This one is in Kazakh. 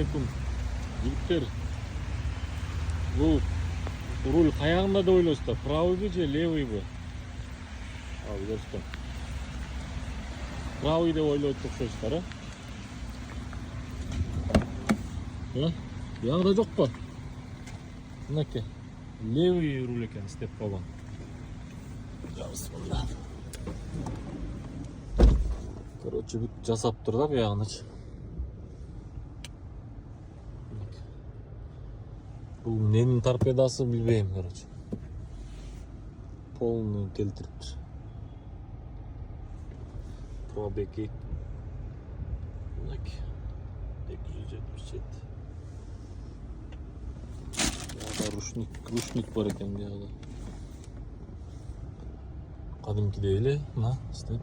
алейкум. Жигиттер. Бул руль каягында деп ойлойсуздар? Правыйбы же левыйбы? Ал көрсөтөм. Правый деп ойлойт окшойсуздар, а? Ягда жокпу? Мынакей. Левый руль экен истеп койгон. Короче, бүт жасап тур да буягыначы. Бул эмненин торпедасы билбейм, короче. Полный келтириптир. Пробеги. Мынакей. 277. Буяда рушник бар экен буяда. Кадимкидей эле, мына степ.